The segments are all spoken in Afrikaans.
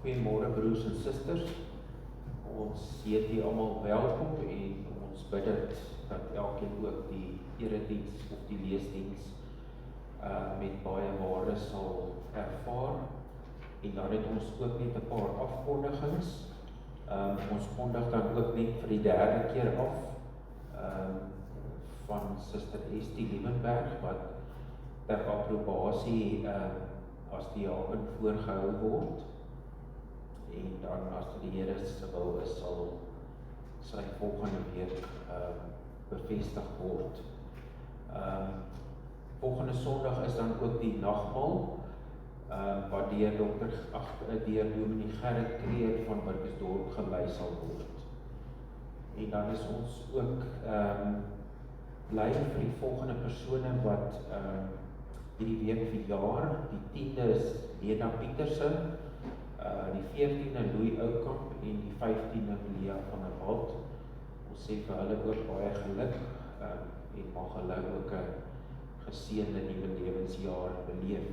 Goeiemôre broers en susters. Ons heet hier almal welkom en ons bid dat elkeen ook die erediens of die leesdiens met baie waarde sal ervaar. En dan het ons ook net 'n paar afkondigings. Ons kondig dan ook net vir die derde keer af van Suster Estie Liebenberg wat ter approbasie as diaken voorgehou word. En dan as die Here se wil is, sal sy volgende week bevestig word. Volgende Sondag is dan ook die nagmaal wat deur Dominee Gerrit Kreer van Burgersdorp gelei sal word. En dan is ons ook bly vir die volgende persone wat hierdie week verjaar. Die 10de is Lena Pieterse, die 14de Louis Oukamp en die 15de Lia van der Walt. Ons sê vir hulle ook baie geluk en mag hulle ook 'n geseënde nuwe lewensjaar beleef.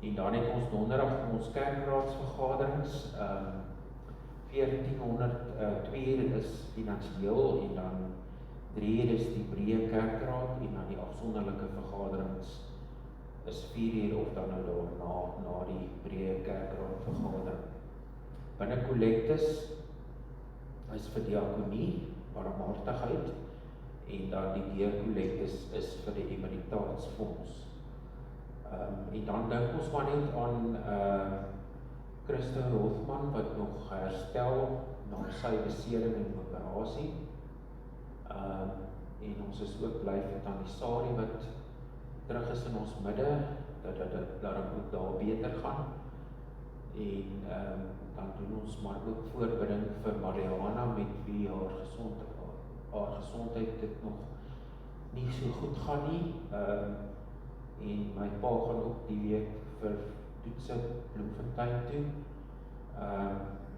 En dan het ons donderdag ons kerkraadsvergaderings. 14:02 is finansieel en dan 3:00 is die breë kerkraad en dan die afsonderlike vergaderings is 4:00 of dan nou daarna na die breë kerkraad vergadering. Binne kollektes is vir diakonie, barmhartigheid en dan die deurkollektes is vir die emeritaatsfonds. En dan dink ons maar net aan Christo Rothman wat nog herstel na sy besering en operasie. En ons is ook bly vir Tannie Sari wat terug is in ons midde, dat daarom ook daar beter gaan. En dan doen ons maar ook voorbidding vir Mariana met wie haar gesondheid dit nog nie so goed gaan nie. En my pa gaan ook die week vir toetse Bloemfontein toe.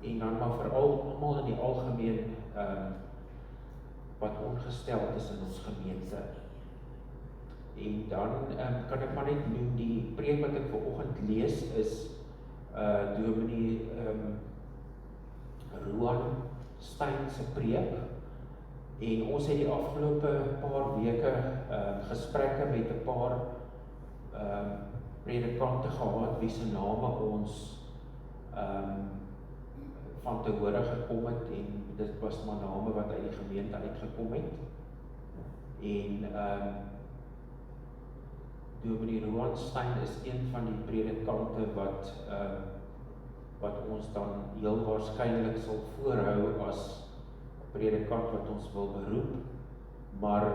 En dan maar veral almal in die algemeen wat ongesteld is in ons gemeente. En dan kan ek maar net noem, die preek wat ek vanoggend lees is Dominee Roan Stein se preek. En ons het die afgelope paar weke gesprekke met 'n paar predikante gehad wie se name ons van te hore gekom het en dit was maar name wat uit die gemeente uitgekom het. En Dominee Roan Stein is een van die predikante wat ons dan heel waarskynlik sal voorhou as predikant wat ons wil beroep, maar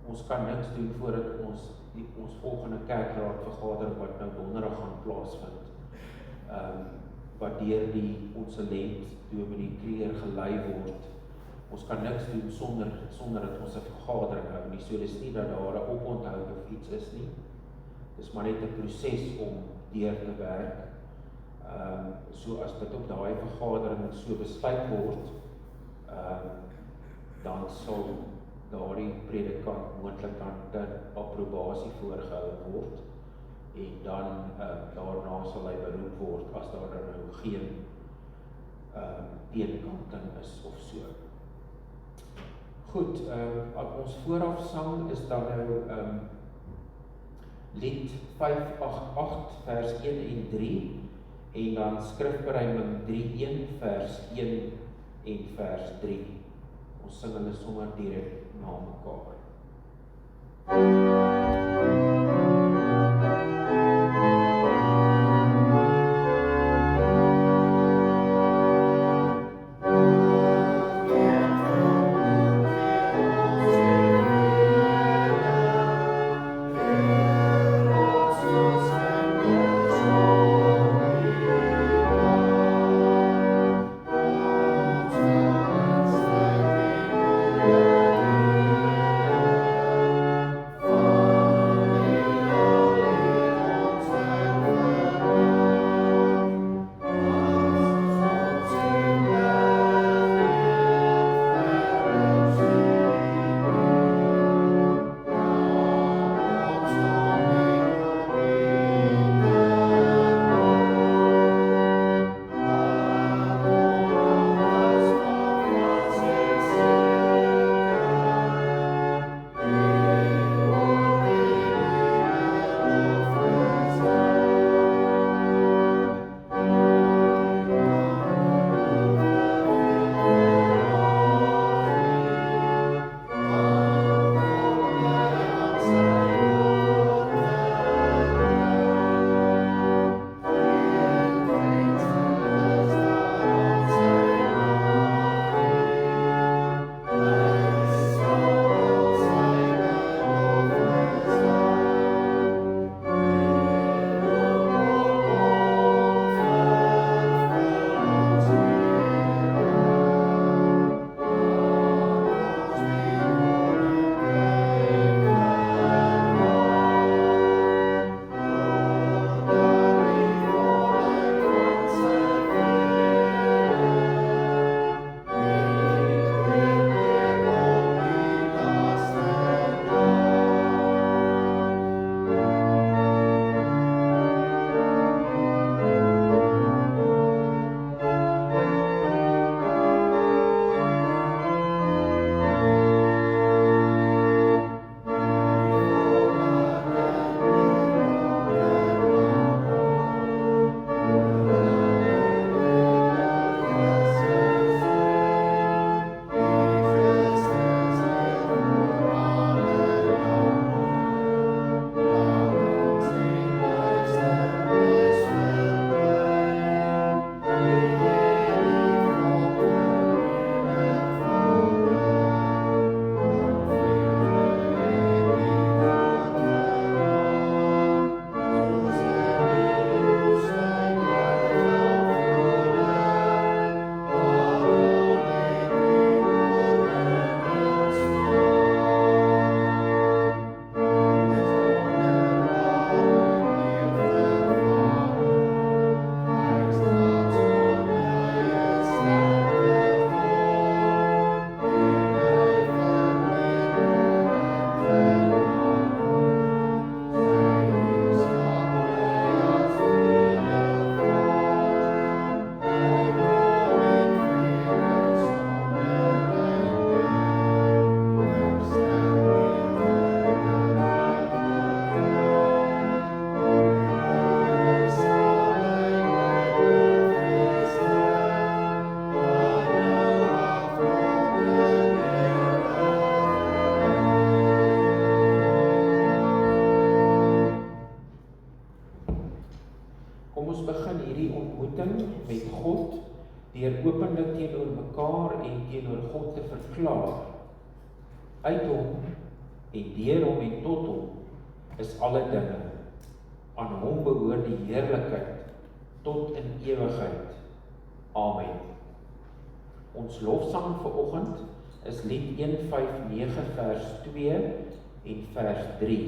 ons kan niks doen voordat ons volgende kerkraad vergadering wat nou donderdag gaan plaasvind, wat deur die konsulent Dominee Kreer gelei word. Ons kan niks doen sonder dat ons 'n vergadering hou nie. So dis nie dat daar 'n oponthoud of iets is nie. Dis maar net 'n proses om deur te werk. So as dit op daai vergadering so besluit word, dan sal daardie predikant moontlik dan ter approbasie voorgehou word en dan daarna sal hy beroep word as daar nou geen teenkanting is of so. Goed, ons voorafsang is dan nou lied 588 vers 1 en 3 en dan skrifberuiming 31 vers 1 en vers 3. Ons sing hulle sommer direk na mekaar. Oh deur openlik teenoor mekaar en teenoor God te verklaar, uit hom en deur hom en tot hom is alle dinge. Aan hom behoort die heerlikheid tot in ewigheid. Amen. Ons lofsang vanoggend is lied 159 vers 2 en vers 3.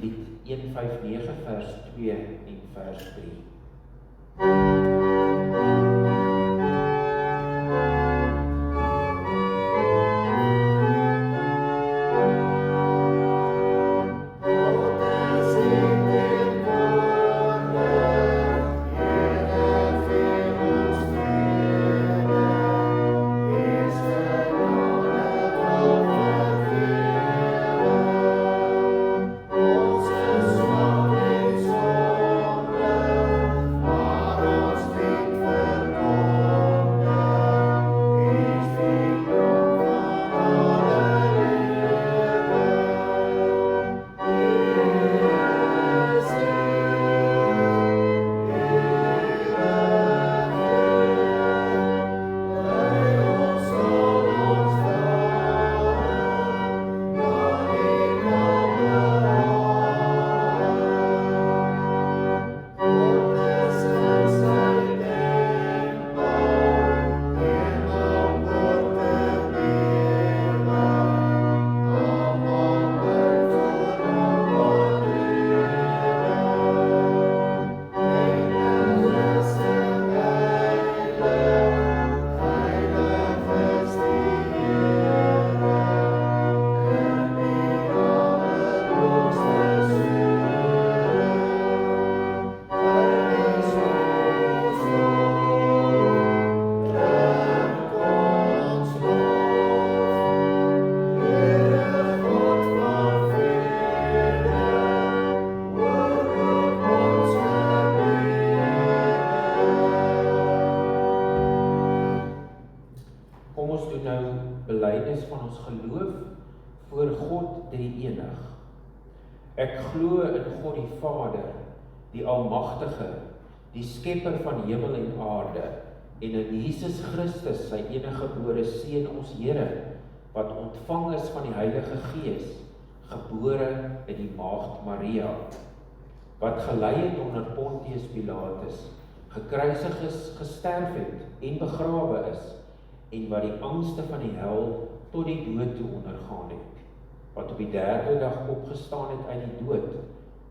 Lied 159 vers 2 en vers 3. Van ons geloof voor God drie-enig. Ek glo in God die Vader, die Almagtige, die Skepper van hemel en aarde, en in Jesus Christus, sy eniggebore Seun, ons Here, wat ontvang is van die Heilige Gees, gebore in die Maagd Maria, wat gelei het onder Pontius Pilatus, gekruisig is, gesterf het en begrawe is, en wat die angste van die hel tot die dood toe ondergaan het, wat op die derde dag opgestaan het uit die dood,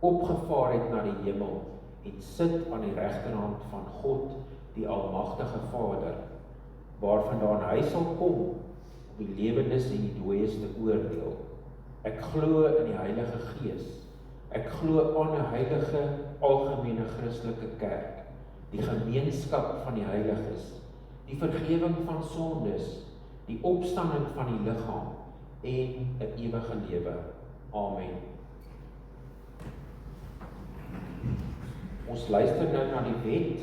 opgevaar het na die hemel, en sit aan die regterhand van God, die Almagtige Vader, waarvandaan hy sal kom, om die lewendes en die dooies te oordeel. Ek glo in die Heilige Gees, ek glo aan 'n heilige, algemene Christelike kerk, die gemeenskap van die heiliges, die vergewing van sondes, die opstanding van die liggaam en 'n ewige lewe. Amen. Ons luister nou na die wet,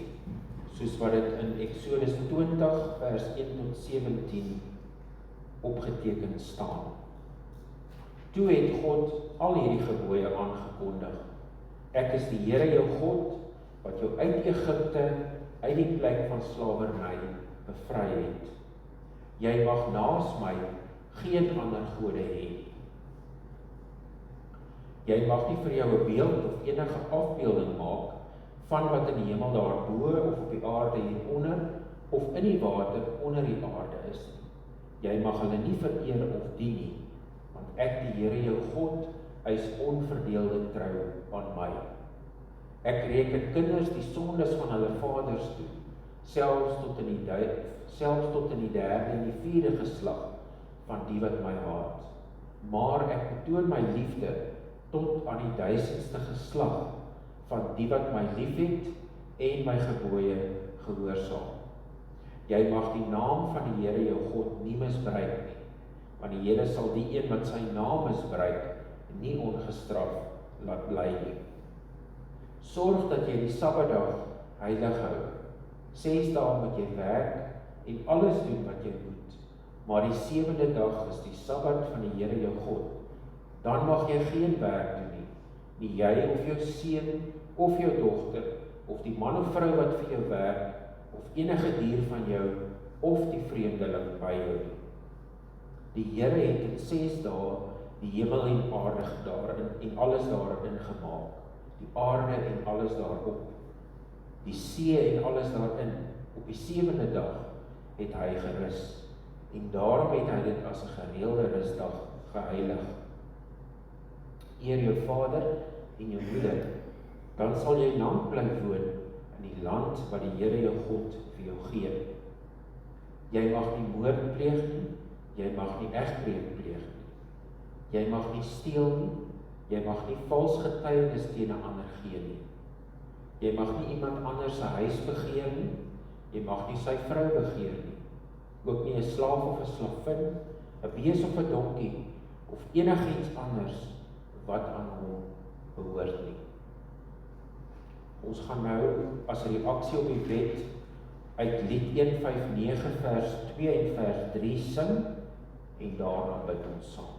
soos wat dit in Eksodus 20 vers 1 tot 17 opgeteken staan. Toe het God al hierdie gebooie aangekondig. Ek is die Here jou God, wat jou uit Egipte, uit die plek van slawerny bevry het. Jy mag naas my geen ander gode hê. Jy mag nie vir jou 'n beeld of enige afbeelding maak van wat in die hemel daarbo of op die aarde hieronder of in die water onder die aarde is nie. Jy mag hulle nie vereer of dien nie, want ek die Here jou God is onverdeelde trou aan my. Ek reken kinders die sondes van hulle vaders toe, selfs tot in die derde en die vierde geslag van die wat my haat. Maar ek betoon my liefde tot aan die 1000ste geslag van die wat my liefhet en my gebooie gehoorsaam. Jy mag die naam van die Here jou God nie misbruik nie, want die Here sal die een wat sy naam misbruik nie ongestraf laat bly nie. Sorg dat jy die Sabbatdag heilig hou. 6 dae moet jy werk en alles doen wat jy moet, maar die 7de dag is die Sabbat van die Here jou God. Dan mag jy geen werk doen nie jy of jou seun of jou dogter, of die man of vrou wat vir jou werk, of enige dier van jou of die vreemdeling by jou nie. Die Here het in 6 dae die hemel en aarde daarin en alles daarin gemaak. Die aarde en alles daarop. Die see en alles daarin. Op die 7de dag het hy gerus. En daarom het hy dit as 'n gereelde rusdag geheilig. Eer jou vader en jou moeder, dan sal jy lank bly woon in die land wat die Here jou God vir jou gee. Jy mag nie moord pleeg nie, jy mag nie egbreek pleeg nie. Jy mag nie steel nie, jy mag nie vals getuienis teen 'n ander gee nie. Jy mag nie iemand anders se huis begeer nie, jy mag nie sy vrou begeer nie. Ook nie 'n slaaf of 'n slavin, 'n bees of 'n donkie, of enigiets anders wat aan hom behoort nie. Ons gaan nou as reaksie op die wet uit Lied 159 vers 2 en vers 3 sing en daarna bid ons saam.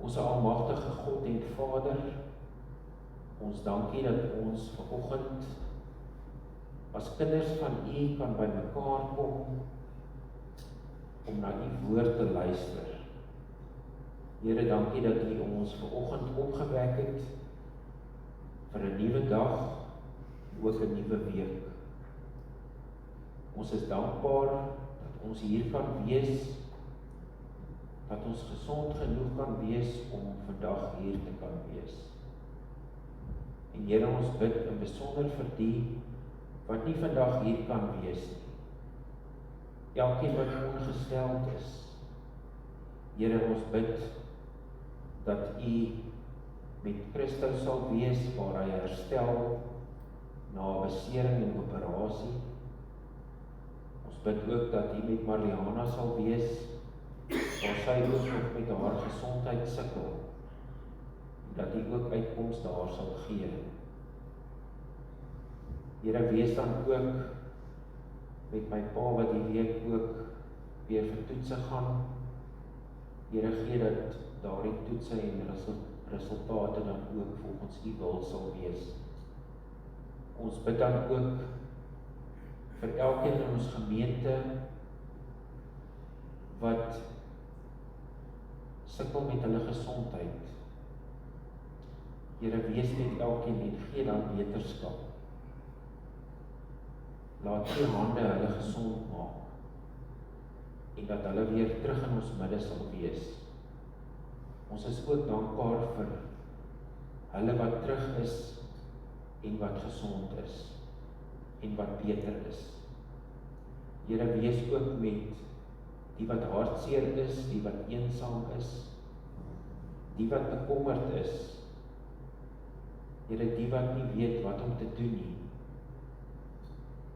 Ons almagtige God en Vader, ons dankie dat ons vanoggend as kinders van U kan bymekaar kom om na U woord te luister. Here, dankie dat U ons vanoggend opgewek het vir 'n nuwe dag, ook 'n nuwe week. Ons is dankbaar dat ons hier kan wees, dat ons gesond genoeg kan wees om vandag hier te kan wees. En Here, ons bid in besonder vir die wat nie vandag hier kan wees nie. Elkeen wat ongesteld is. Here, ons bid dat U met Christus sal wees waar hy herstel na besering en operasie. Ons bid ook dat U met Mariana sal wees waar sy ook nog met haar gesondheid sukkel, dat U ook uitkoms daar sal gee. Here, wees dan ook met my pa wat die week ook weer vir toetse gaan. Here, gee dat daardie toetse en resultate dan ook volgens U wil sal wees. Ons bid dan ook vir elkeen in ons gemeente wat sukkel met hulle gesondheid. Here, wees met elkeen en gee dan beterskap. Laat U hande hulle gesond maak en dat hulle weer terug in ons midde sal wees. Ons is ook dankbaar vir hulle wat terug is en wat gesond is en wat beter is. Here, wees ook met die wat hartseer is, die wat eensaam is, die wat bekommerd is. Here, die wat nie weet wat om te doen nie,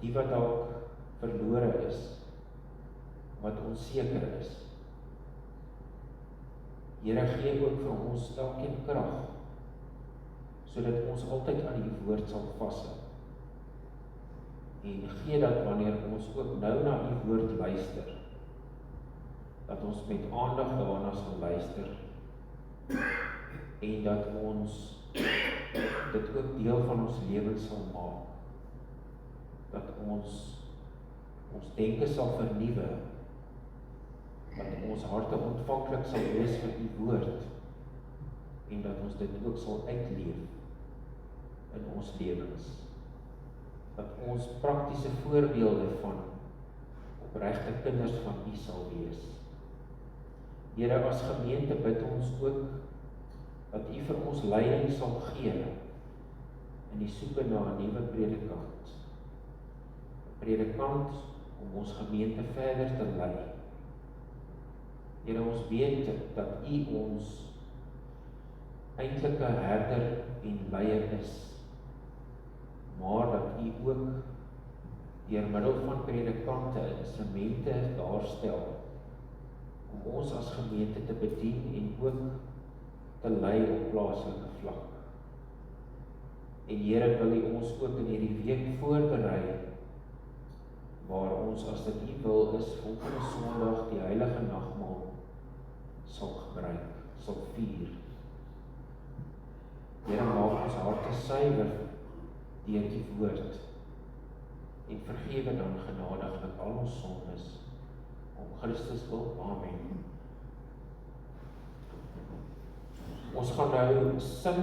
die wat dalk verlore is, wat onseker is. Here, gee ook vir ons elkeen krag, sodat ons altyd aan U woord sal vashou. En gee dat wanneer ons ook nou na U woord luister, dat ons met aandag daarna sal luister, en dat ons dit ook deel van ons lewe sal maak, dat ons denke sal vernuwe, dat ons harte ontvanklik sal wees vir U woord, en dat ons dit ook sal uitleef in ons lewens, dat ons praktiese voorbeelde van opregte kinders van U sal wees. Here, as gemeente bid ons ook dat U vir ons leiding sal gee in die soeke na 'n nuwe predikant. 'n Predikant om ons gemeente verder te lei. Here, ons weet dat U ons eintlike herder en leier is, maar dat U ook deur middel van predikante instrumente daarstel om ons as gemeente te bedien en ook te lei op plaaslike vlak. En Here, wil U ons ook in hierdie week voorberei, waar ons, as dit U wil is, volgende Sondag die heilige nagmaal sal gebruik, sal vier. Here, maak ons harte suiwer deur U woord, en vergewe dan genadiglik al ons sondes, om Christus wil. Amen. Ons gaan nou sing,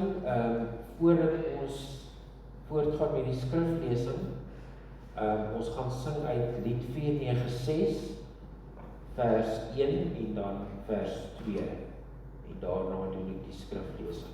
voordat ons voortgaan met die skriflesing. Ons gaan sing uit lied 496, vers 1 en dan vers 2. En daarna doen ek die skriflesing.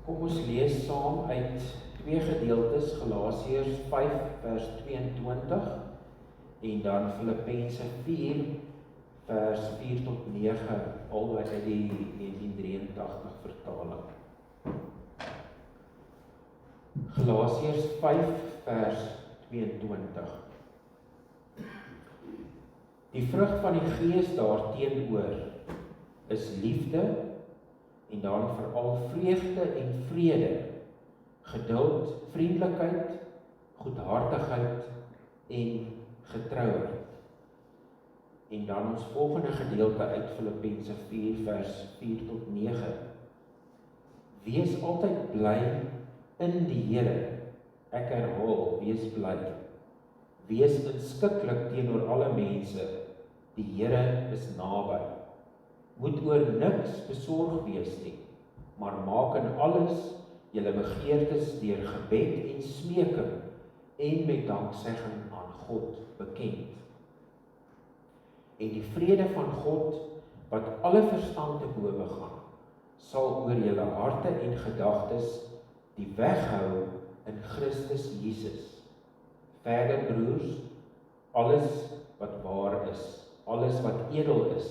Kom ons lees saam uit twee gedeeltes, Galasiërs 5 vers 22 en dan Filippense 4 vers 4 tot 9, albei uit die 1983 vertaling. Galasiërs 5 vers 22. Die vrug van die Gees daarteenoor is liefde en dan veral vreugde en vrede, geduld, vriendelikheid, goedhartigheid en getrouheid. En dan ons volgende gedeelte uit Filippense 4 vers 4 tot 9. Wees altyd bly in die Here. Ek herhaal, wees bly. Wees inskikkelik teenoor alle mense. Die Here is naby. Moet oor niks besorg wees nie, maar maak in alles julle begeertes deur gebed en smeking en met danksegging aan God bekend. En die vrede van God, wat alle verstand te bowe gaan, sal oor julle harte en gedagtes die weg hou in Christus Jesus. Verder broers, alles wat waar is, alles wat edel is,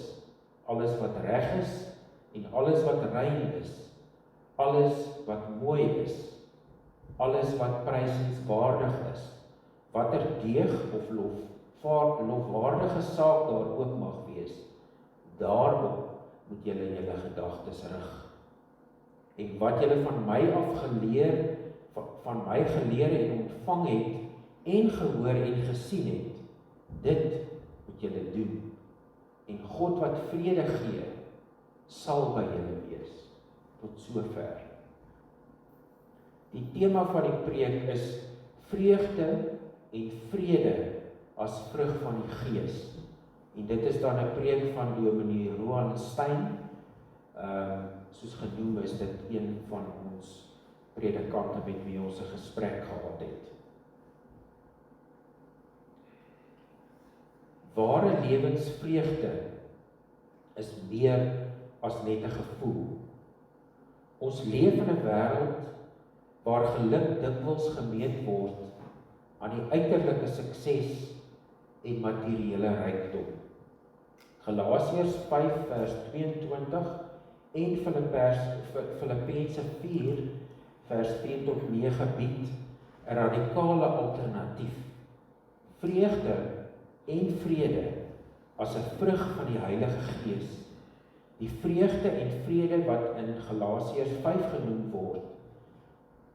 alles wat reg is en alles wat rein is, alles wat mooi is, alles wat prysenswaardig is, watter deeg of lofwaardige saak daar ook mag wees, daarop moet julle julle gedagtes rig. En wat julle van my geleer en ontvang het, en gehoor en gesien het, dit moet julle doen. En God wat vrede gee, sal by julle wees. Tot sover. Die tema van die preek is vreugde en vrede as vrug van die Gees. En dit is dan 'n preek van Dominee Roan Stein. Soos genoem is dit een van ons predikante met wie ons 'n gesprek gehad het. Ware lewensvreugde is meer as net 'n gevoel. Ons leef in 'n wêreld waar geluk dikwels gemeet word aan die uiterlike sukses en materiële rykdom. Galasiërs 5 vers 22 en Filippense 4 vers 4 tot 9 bied 'n radikale alternatief. Vreugde en vrede as 'n vrug van die Heilige Gees. Die vreugde en vrede wat in Galasiërs 5 genoem word,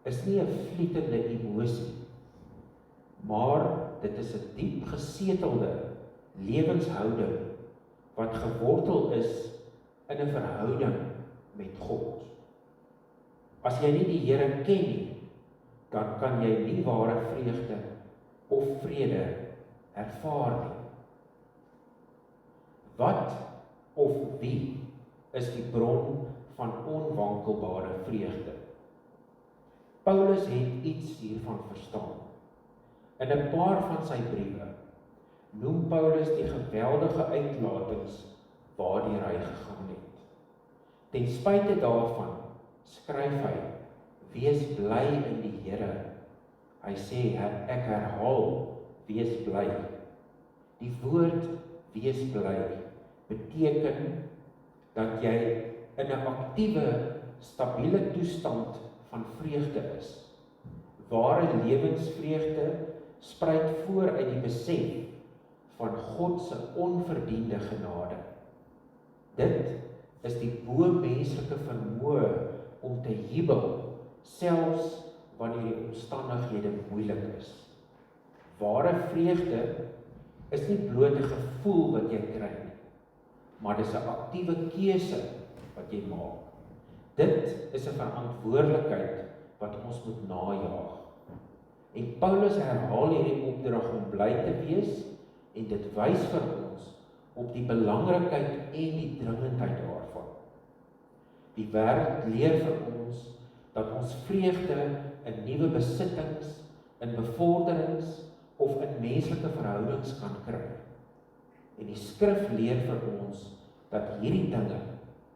is nie 'n vlietende emosie, maar dit is 'n diep gesetelde lewenshouding wat gewortel is in 'n verhouding met God. As jy nie die Here ken nie, dan kan jy nie ware vreugde of vrede ervaar nie. Wat of wie is die bron van onwankelbare vreugde? Paulus het iets hiervan verstaan. In 'n paar van sy briewe noem Paulus die geweldige uitlatings waardeur hy gegaan het. Ten spyte daarvan skryf hy, wees bly in die Here. Hy sê, ek herhaal, wees bly. Die woord wees bly beteken dat jy in 'n aktiewe, stabiele toestand van vreugde is. Ware lewensvreugde spruit voor uit die besef van God se onverdiende genade. Dit is die bo-menslike vermoë om te jubel, selfs wanneer die omstandighede moeilik is. Ware vreugde is nie bloot 'n gevoel wat jy kry nie, maar dis 'n aktiewe keuse wat jy maak. Dit is 'n verantwoordelikheid wat ons moet najaag. En Paulus herhaal hierdie opdrag om bly te wees en dit wys vir ons op die belangrikheid en die dringendheid daarvan. Die wêreld leer vir ons dat ons vreugde in nuwe besittings, in bevorderings of in menslike verhoudings kan kry. En die skrif leer vir ons dat hierdie dinge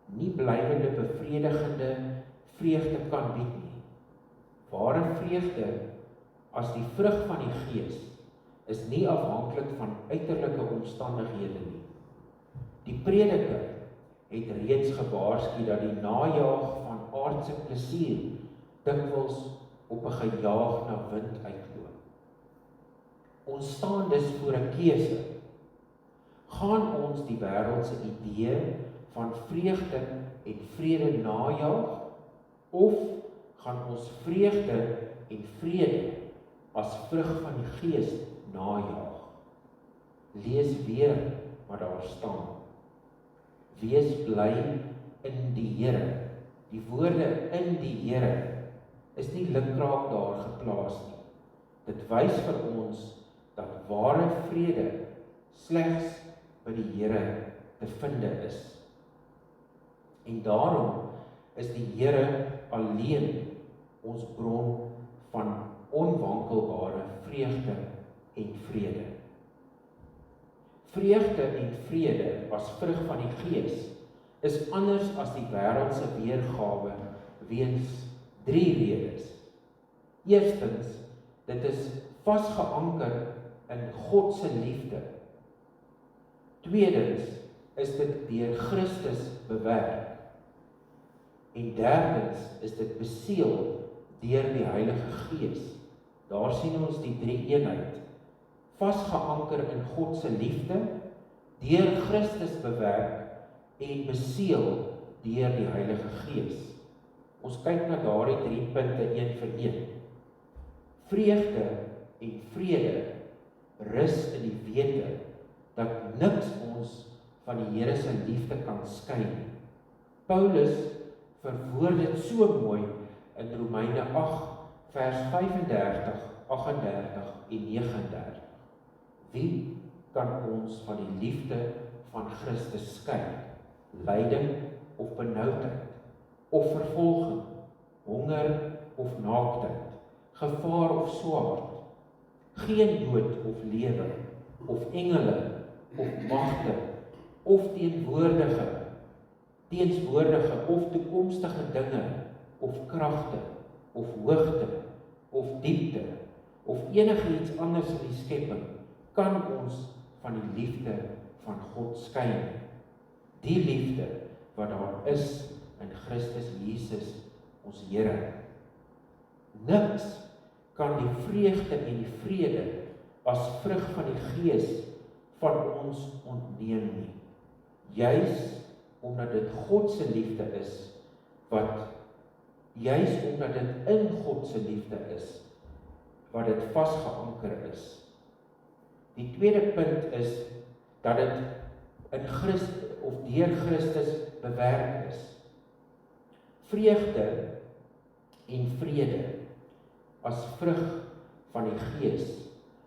nie blywende bevredigende vreugde kan bied nie. Ware vreugde as die vrug van die Gees is nie afhanklik van uiterlike omstandighede nie. Die prediker het reeds gewaarsku dat die najaag van aardse plesier dikwels op 'n gejaag na wind uitloop. Ons staan dus voor 'n keuse. Gaan ons die wêreld se idee van vreugde en vrede najaag, of gaan ons vreugde en vrede as vrug van die Gees najaag? Lees weer wat daar staan. Wees bly in die Here. Die woorde in die Here is nie lukraak daar geplaas nie. Dit wys vir ons dat ware vrede slegs by die Here te vind is. En daarom is die Here alleen ons bron van onwankelbare vreugde en vrede. Vreugde en vrede as vrug van die Gees is anders as die wêreldse weergawe weens 3 redes. Eerstens, dit is vasgeanker in God se liefde. Tweedens, is dit deur Christus bewerk. En derdens, is dit beseël deur die Heilige Gees. Daar sien ons die 3 eenheid. Vasgeanker in God se liefde, deur Christus bewerk en beseël deur die Heilige Gees. Ons kyk na daardie 3 punte een vir een. Vreugde en vrede rus in die wete dat niks ons van die Here se liefde kan skei nie. Paulus verwoord dit so mooi in Romeine 8 vers 35, 38 en 39. Wie kan ons van die liefde van Christus skei? Lyding of benoudheid, of vervolging, honger of naaktheid, gevaar of swaard, geen dood of lewe, of engele, of magte, of teenswoordige of toekomstige dinge, of kragte, of hoogte, of diepte, of enigiets anders in die skepping, kan ons van die liefde van God skei. Die liefde wat daar is in Christus Jesus, ons Here. Niks kan die vreugde en die vrede as vrug van die Gees van ons ontneem nie. Juis omdat dit God se liefde is, juis omdat dit in God se liefde is, wat dit vasgeanker is. Die tweede punt is dat dit in Christus of deur Christus bewerk is. Vreugde en vrede as vrug van die Gees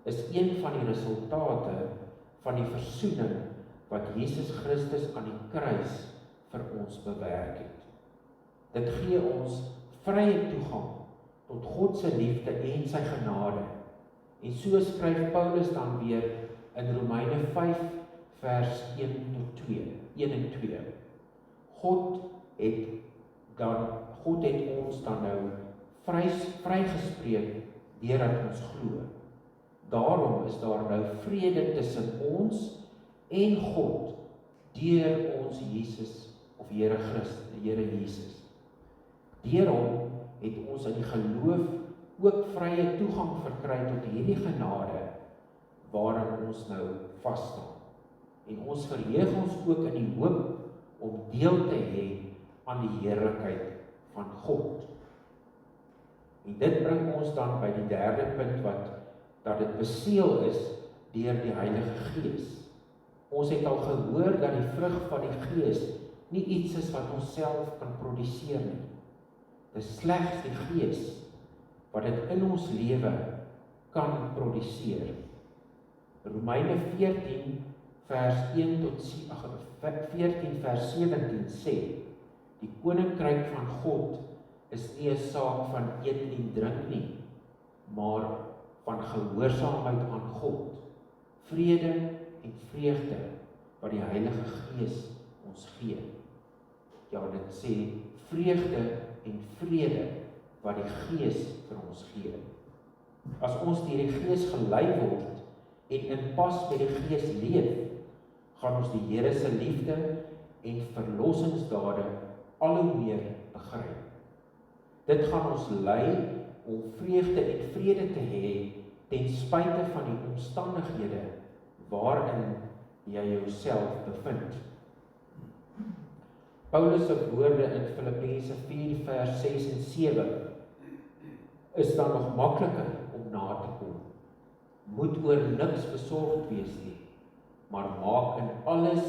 is een van die resultate van die versoening wat Jesus Christus aan die kruis vir ons bewerk het. Dit gee ons vrye toegang tot God se liefde en sy genade. En so skryf Paulus dan weer in Romeine 5 vers 1 en 2. God het ons dan nou vrygespreek deurdat ons glo. Daarom is daar nou vrede tussen ons en God deur ons Jesus of Here Christus, Here Jesus. Deur hom het ons in die geloof ook vrye toegang verkry tot hierdie genade waarin ons nou vas staan. En ons verheug ons ook in die hoop om deel te hê aan die heerlikheid van God. En dit bring ons dan by die derde punt dat dit beseël is deur die Heilige Gees. Ons het al gehoor dat die vrug van die Gees nie iets is wat ons self kan produseer nie. Dit is slegs die Gees wat dit in ons lewe kan produseer. Romeine 14 vers 1 tot 14 vers 17 sê, die koninkryk van God is nie 'n saak van eet en drink nie, maar van gehoorsaamheid aan God, vrede en vreugde wat die Heilige Gees ons gee. Ja, dit sê vreugde en vrede wat die Gees vir ons gee. As ons deur die Gees gelei word en in pas met die Gees leef, gaan ons die Here se liefde en verlossingsdade al hoe meer begryp. Dit gaan ons lei om vreugde en vrede te hê ten spyte van die omstandighede waarin jy jouself bevind. Paulus se woorde in Filippense 4 vers 6 en 7 is dan nog makliker om na te kom. Moet oor niks besorgd wees nie, maar maak in alles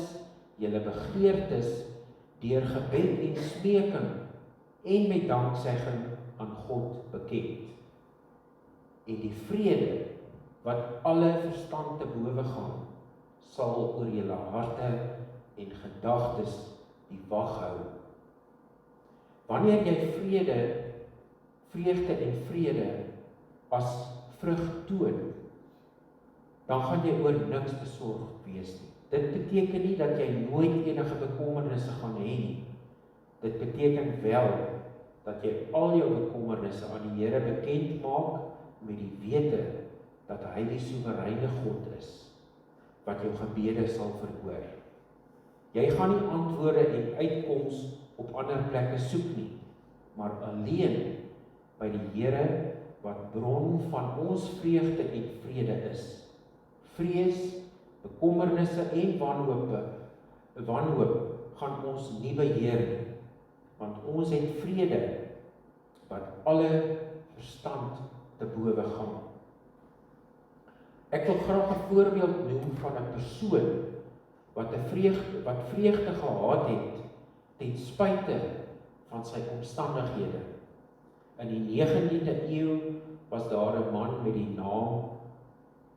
julle begeertes deur gebed en smeking en met danksegging aan God bekend. En die vrede wat alle verstand te bowe gaan, sal oor julle harte en gedagtes die wag hou. Wanneer jy vreugde en vrede as vrug toon, dan gaan jy oor niks besorgd wees nie. Dit beteken nie dat jy nooit enige bekommernisse gaan hê nie. Dit beteken wel dat jy al jou bekommernisse aan die Here bekend maak met die wete dat hy die soewereine God is, wat jou gebede sal verhoor. Jy gaan nie antwoorde en uitkoms op ander plekke soek nie, maar alleen by die Here wat bron van ons vreugde en vrede is. Vrees, bekommernisse en wanhoop gaan ons nie beheer nie, want ons het vrede wat alle verstand te bowe gaan. Ek wil graag 'n voorbeeld noem van 'n persoon wat vreugde gehad het ten spyte van sy omstandighede. In die 19de eeu was daar 'n man met die naam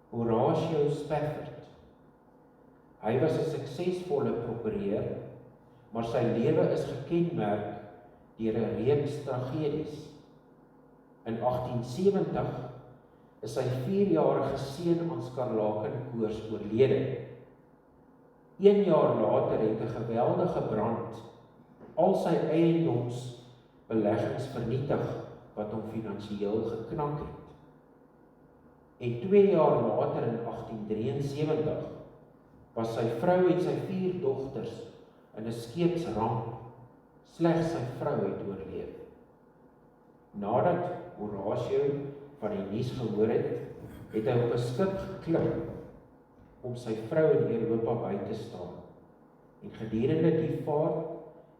Horatio Spafford. Hy was 'n suksesvolle prokureur, maar sy lewe is gekenmerk deur 'n reeks tragedies. In 1870 is sy 4-jarige seun aan skarlakenkoors oorlede. 1 jaar later het 'n geweldige brand al sy eiendomsbeleggings vernietig wat hom finansiëel geknak het. En 2 jaar later in 1873 was sy vrou en sy 4 dogters in 'n skeepsramp. Slegs sy vrou het oorleef. Nadat Horatio van die nuus gehoor het, het hy op 'n skip geklim om sy vrou in Europa by te staan. En gedurende die vaart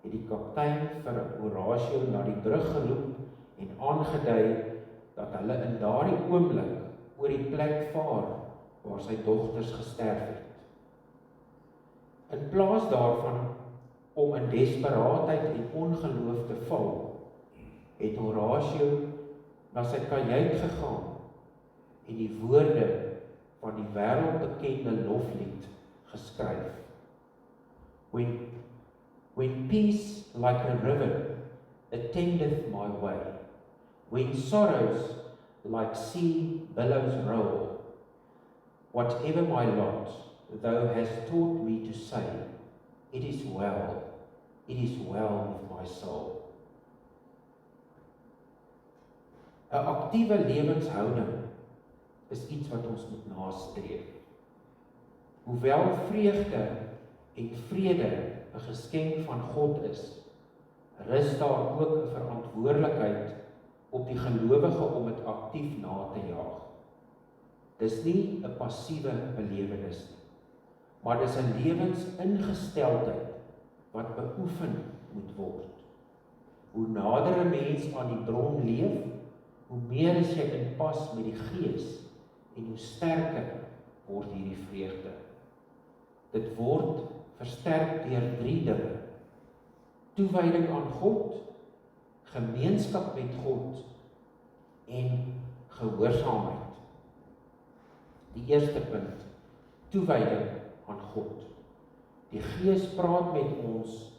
het die kaptein vir Horatio na die brug geroep en aangedui dat hulle in daardie oomblik oor die plek vaar waar sy dogters gesterf het. In plaas daarvan om in desperaatheid en ongeloof te val, het Horatio na sy kajuit gegaan en die woorde van die wêreldbekende loflied geskryf. When peace like a river attendeth my way, when sorrows like sea billows roll, whatever my lot, thou hast taught me to say, it is well with my soul. 'n Aktiewe lewenshouding is iets wat ons moet nastreef. Hoewel vreugde en vrede 'n geskenk van God is, rus daar ook 'n verantwoordelikheid op die gelowige om dit aktief na te jaag. Dis nie 'n passiewe belewenis nie, maar dis 'n lewensingesteldheid wat beoefen moet word. Hoe nader 'n mens aan die bron leef, hoe meer is jy in pas met die Gees en hoe sterker word hierdie vreugde. Dit word versterk deur 3 dinge: toewyding aan God, gemeenskap met God en gehoorsaamheid. Die eerste punt, toewyding aan God. Die Gees praat met ons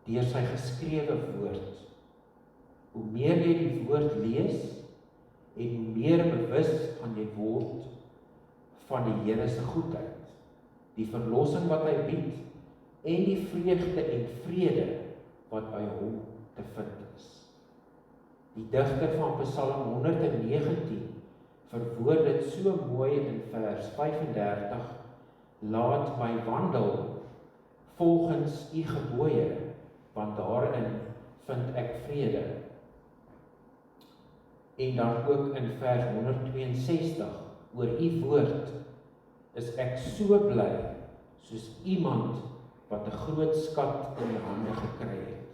deur sy geskrewe woord. Hoe meer jy die woord lees en hoe meer bewus gaan jy word van die Here se goedheid, die verlossing wat hy bied en die vreugde en vrede wat by hom te vind is. Die digter van Psalm 119 verwoord dit so mooi in vers 35: Laat my wandel volgens u gebooie, want daarin vind ek vrede. En dan ook in vers 162, oor u woord is ek so bly, soos iemand wat 'n groot skat in die hande gekry het.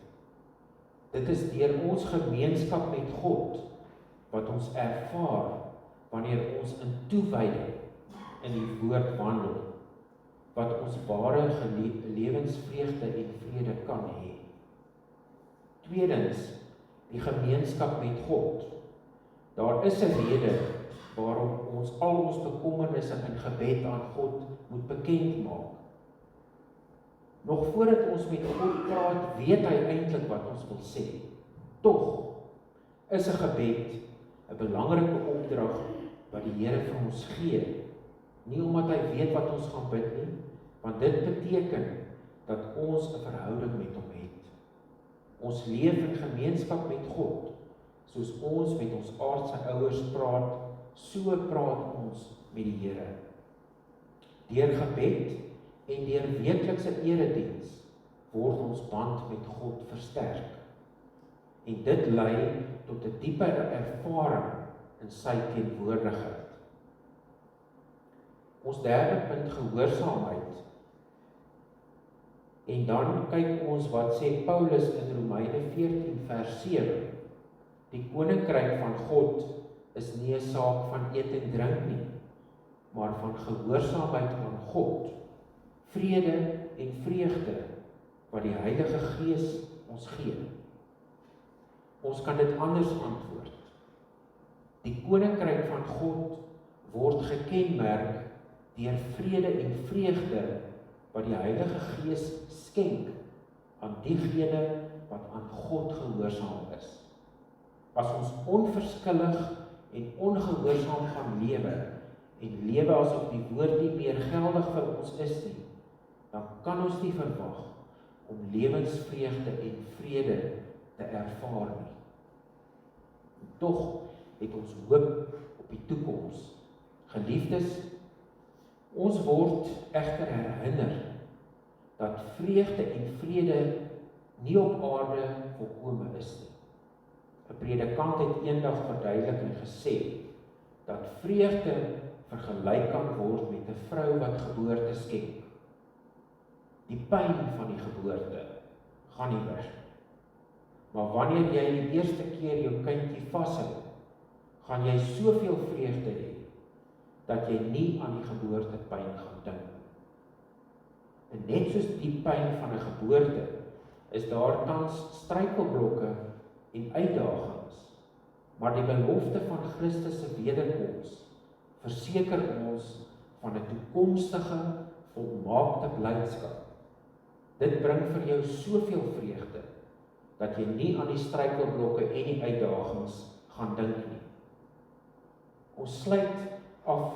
Dit is deur ons gemeenskap met God wat ons ervaar wanneer ons in toewyding in die woord wandel, wat ons ware lewensvreugde en vrede kan hê. Tweedens, die gemeenskap met God. Daar is 'n rede waarom ons al ons bekommernisse in gebed aan God moet bekend maak. Nog voordat ons met God praat, weet hy eintlik wat ons wil sê. Tog is 'n gebed 'n belangrike opdrag wat die Here vir ons gee. Nie omdat hy weet wat ons gaan bid nie, want dit beteken dat ons 'n verhouding met hom het. Ons leef in gemeenskap met God, soos ons met ons aardse ouers praat, so praat ons met die Here. Deur gebed en deur weeklikse erediens word ons band met God versterk. En dit lei tot 'n dieper ervaring in sy teenwoordigheid. Ons derde punt, gehoorsaamheid. En dan kyk ons wat sê Paulus in Romeine 14 vers 7. Die koninkryk van God is nie 'n saak van eet en drink nie, maar van gehoorsaamheid aan God, vrede en vreugde wat die Heilige Gees ons gee. Ons kan dit anders antwoord. Die koninkryk van God word gekenmerk deur vrede en vreugde wat die Heilige Gees skenk aan diegene wat aan God gehoorsaam is. As ons onverskillig en ongehoorsaam gaan lewe en lewe asof die woord nie meer geldig vir ons is nie, dan kan ons nie verwag om lewensvreugde en vrede te ervaar nie. Tog het ons hoop op die toekoms. Geliefdes, ons word egter herinner dat vreugde en vrede nie op aarde volkome is nie. 'n Predikant het eendag verduidelik en gesê dat vreugde vergelyk kan word met 'n vrou wat geboorte skenk. Die pyn van die geboorte gaan nie weg. Maar wanneer jy die eerste keer jou kindjie vashou, gaan jy soveel vreugde hê dat jy nie aan die geboortepyn gaan dink. En net soos die pyn van 'n geboorte, is daar tans struikelblokke en uitdagings, maar die belofte van Christus se wederkoms verseker ons van 'n toekomstige volmaakte blydskap. Dit bring vir jou soveel vreugde dat jy nie aan die struikelblokke en die uitdagings gaan dink nie. Ons sluit af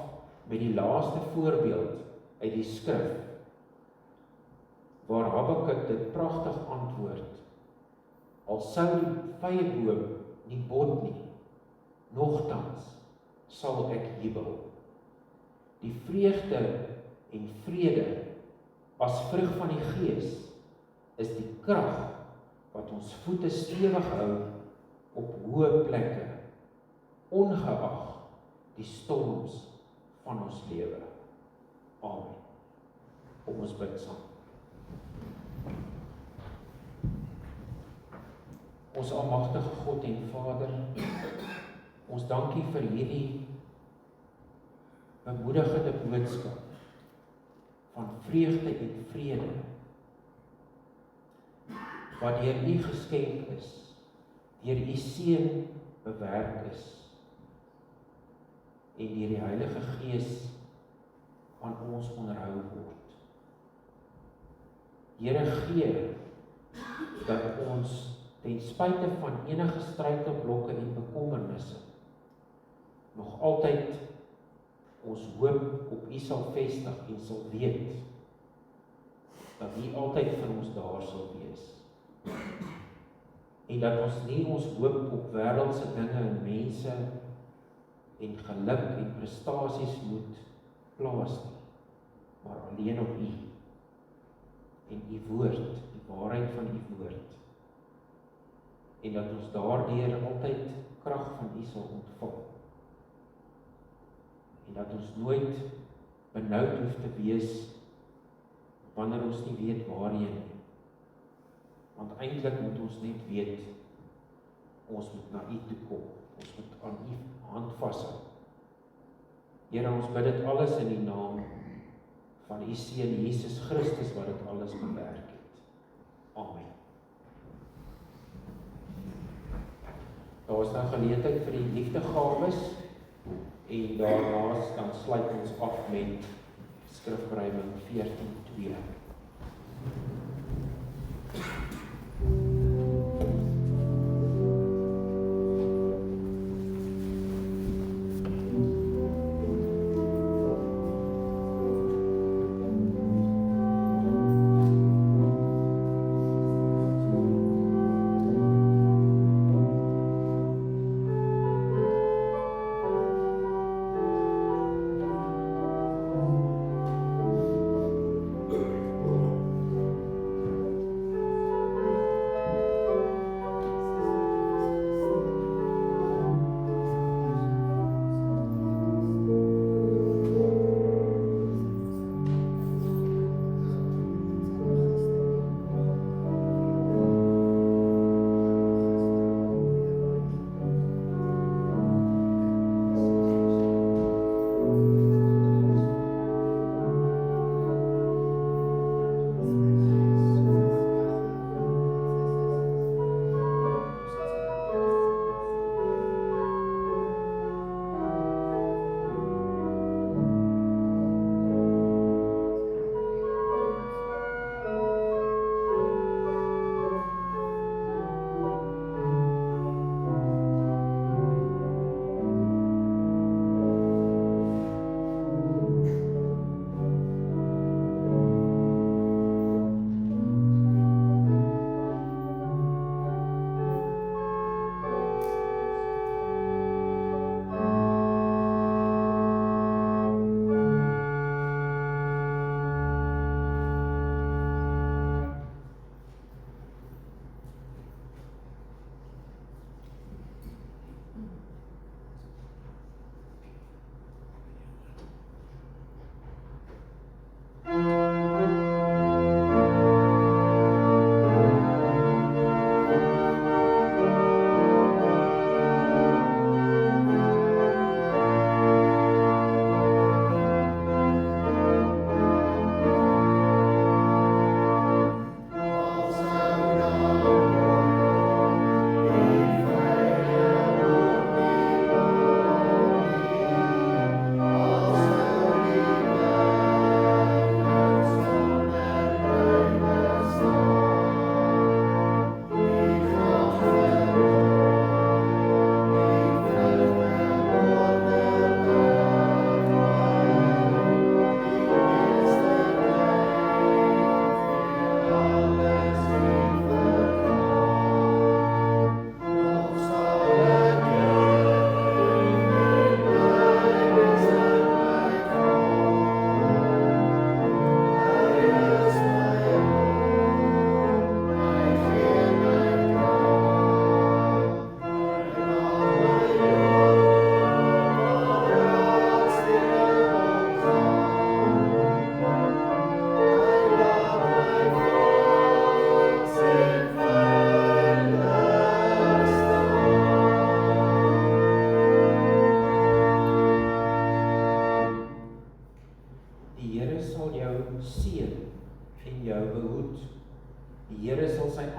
met die laaste voorbeeld uit die skrif, waar Habakuk dit pragtig antwoord. Al sou die vyeboom nie bot nie, nogtans sal ek jubel. Die vreugde en vrede as vrug van die Gees is die krag wat ons voete stewig hou op hoë plekke, ongeag die storms van ons lewe. Amen. Kom ons bid saam. Ons almagtige God en Vader, ons dankie vir hierdie bemoedigende boodskap van vreugde en vrede wat deur U geskenk is, deur U Seun bewerk is en deur die Heilige Gees aan ons onderhou word. Here, gee dat ons ten spyte van enige struikelblokke en bekommernisse nog altyd ons hoop op U sal vestig en sal weet dat U altyd vir ons daar sal wees. En dat ons nie ons hoop op wêreldse dinge en mense en geluk en prestasies moet plaas nie, maar alleen op U en U woord, die waarheid van U woord. En dat ons daardeur altyd krag van U sal ontvang. En dat ons nooit benoud hoef te wees wanneer ons nie weet waarheen nie. Want eintlik moet ons net weet, ons moet na U toe kom. Ons moet aan U hand vashou. Here, ons bid dit alles in die naam van U Seun Jesus Christus wat dit alles bewerk het. Amen. Daar is nou geleentheid vir die liefdegawes en daarna dan sluit ons af met Skrifruiming 14:2.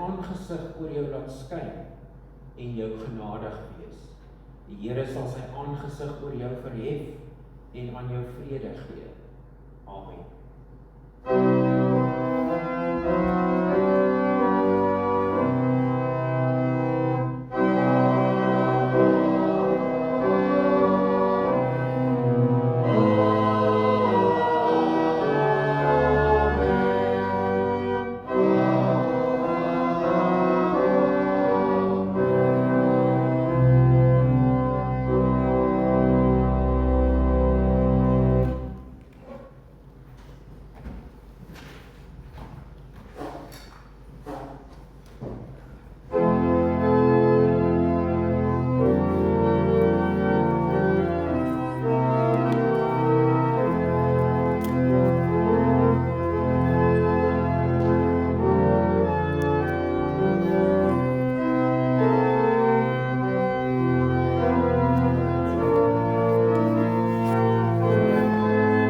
Aangesig oor jou laat skyn en jou genadig wees. Die Here sal sy aangesig oor jou verhef en aan jou vrede gee. Amen.